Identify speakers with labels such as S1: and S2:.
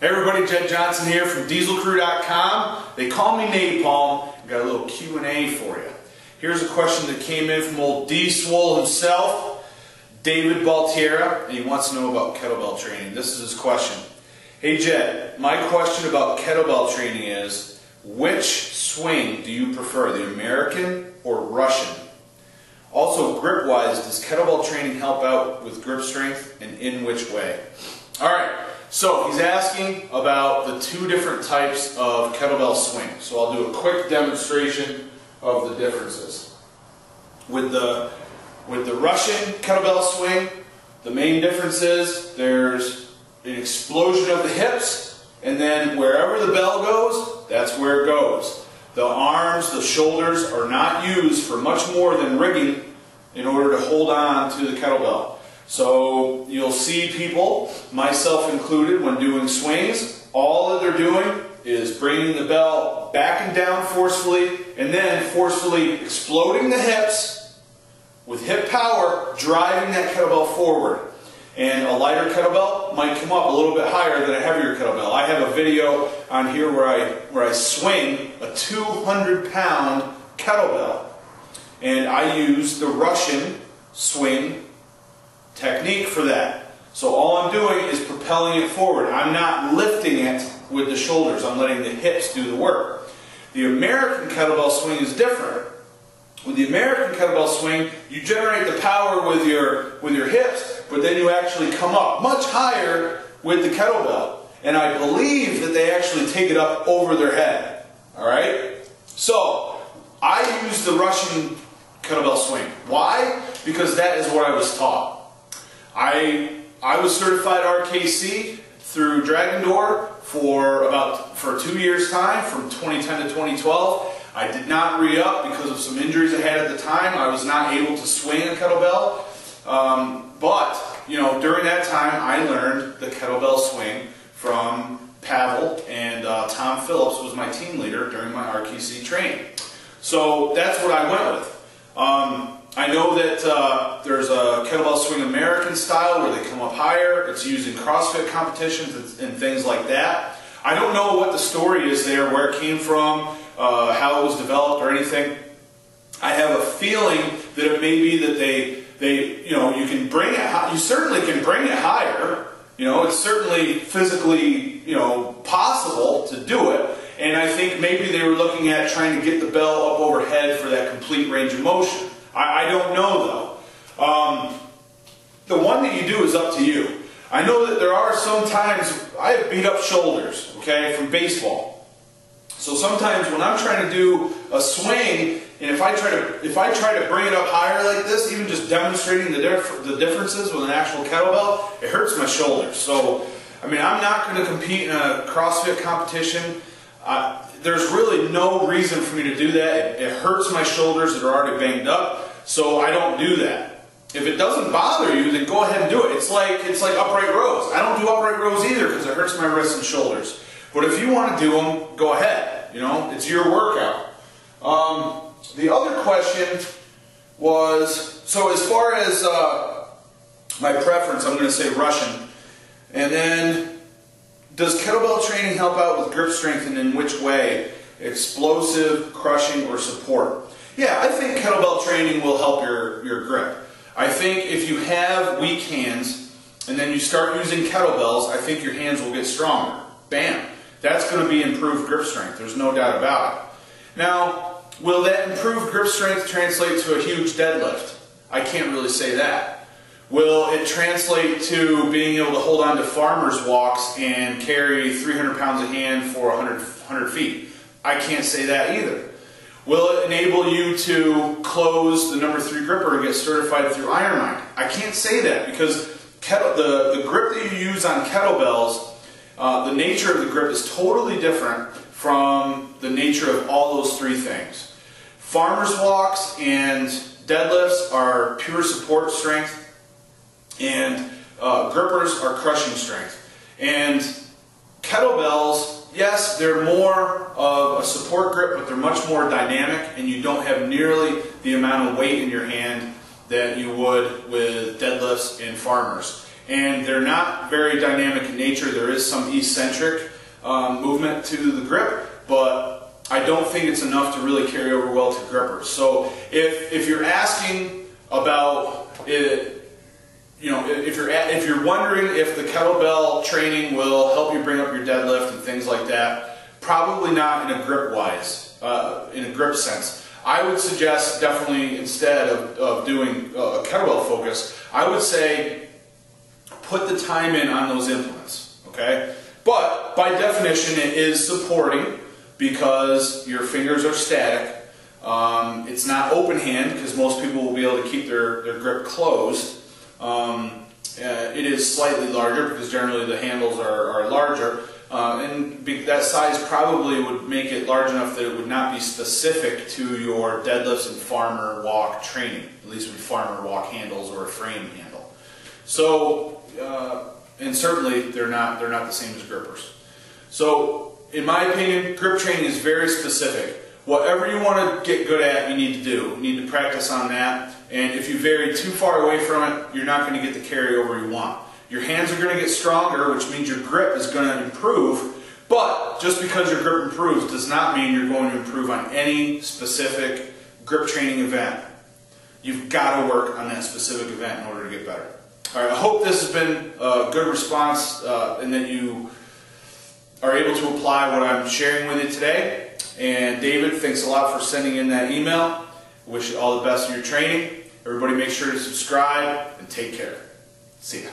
S1: Hey everybody, Jed Johnson here from dieselcrew.com. They call me Napalm. I've got a little Q&A for you. Here's a question that came in from old D-Swole himself, David Baltiera, and he wants to know about kettlebell training. This is his question. Hey Jed, my question about kettlebell training is, which swing do you prefer, the American or Russian? Also, grip-wise, does kettlebell training help out with grip strength, and in which way? Alright. So he's asking about the two different types of kettlebell swing. So I'll do a quick demonstration of the differences. With the Russian kettlebell swing, the main difference is there's an explosion of the hips, and then wherever the bell goes, that's where it goes. The arms, the shoulders are not used for much more than rigging in order to hold on to the kettlebell. So you'll see people, myself included, when doing swings, all that they're doing is bringing the bell back and down forcefully, and then forcefully exploding the hips with hip power, driving that kettlebell forward. And a lighter kettlebell might come up a little bit higher than a heavier kettlebell. I have a video on here where I swing a 200-pound kettlebell, and I use the Russian swing technique for that. So all I'm doing is propelling it forward. I'm not lifting it with the shoulders. I'm letting the hips do the work. The American kettlebell swing is different. With the American kettlebell swing, you generate the power with your hips, but then you actually come up much higher with the kettlebell. And I believe that they actually take it up over their head. Alright? So, I use the Russian kettlebell swing. Why? Because that is what I was taught. I was certified RKC through Dragon Door for 2 years' time, from 2010 to 2012. I did not re-up because of some injuries I had at the time. I was not able to swing a kettlebell. But during that time, I learned the kettlebell swing from Pavel, and Tom Phillips was my team leader during my RKC training. So that's what I went with. I know that there's a kettlebell swing American style where they come up higher. It's used in CrossFit competitions and things like that. I don't know what the story is there, where it came from, how it was developed or anything. I have a feeling that it may be that you can bring it, you certainly can bring it higher. It's certainly physically, possible to do it. And I think maybe they were looking at trying to get the bell up overhead for that complete range of motion. I don't know though. The one that you do is up to you. I know that there are some times I have beat up shoulders, okay, from baseball. So sometimes when I'm trying to do a swing, and if I try to bring it up higher like this, even just demonstrating the differences with an actual kettlebell, it hurts my shoulders. So I'm not going to compete in a CrossFit competition. There's really no reason for me to do that. It hurts my shoulders that are already banged up, so I don't do that. If it doesn't bother you, then go ahead and do it. It's like upright rows. I don't do upright rows either because it hurts my wrists and shoulders. But if you want to do them, go ahead. It's your workout. The other question was, so as far as my preference, I'm going to say Russian. And then, does kettlebell training help out with grip strength, and in which way? Explosive, crushing, or support? Yeah, I think kettlebell training will help your grip. I think if you have weak hands and then you start using kettlebells, I think your hands will get stronger. Bam! That's going to be improved grip strength. There's no doubt about it. Now, will that improved grip strength translate to a huge deadlift? I can't really say that. Will it translate to being able to hold on to farmer's walks and carry 300 pounds of hand for 100 feet? I can't say that either. Will it enable you to close the number 3 gripper and get certified through Ironmind? I can't say that because the grip that you use on kettlebells, the nature of the grip is totally different from the nature of all those 3 things. Farmer's walks and deadlifts are pure support strength, and grippers are crushing strength. And kettlebells, yes, they're more of a support grip, but they're much more dynamic, and you don't have nearly the amount of weight in your hand that you would with deadlifts and farmers. and they're not very dynamic in nature. There is some eccentric movement to the grip, but I don't think it's enough to really carry over well to grippers. So if you're asking about it, if you're wondering if the kettlebell training will help you bring up your deadlift and things like that, probably not in a grip sense. I would suggest definitely, instead of doing a kettlebell focus, I would say put the time in on those implements, okay? But by definition, it is supporting because your fingers are static. It's not open hand because most people will be able to keep their grip closed. It is slightly larger because generally the handles are larger. And that size probably would make it large enough that it would not be specific to your deadlifts and farmer walk training, at least with farmer walk handles or a frame handle. So, and certainly they're not the same as grippers. So, in my opinion, grip training is very specific. Whatever you want to get good at, you need to do. You need to practice on that. And if you vary too far away from it, you're not going to get the carryover you want. Your hands are going to get stronger, which means your grip is going to improve. But just because your grip improves does not mean you're going to improve on any specific grip training event. You've got to work on that specific event in order to get better. All right, I hope this has been a good response and that you are able to apply what I'm sharing with you today. And David, thanks a lot for sending in that email. Wish you all the best in your training. Everybody make sure to subscribe and take care. See ya.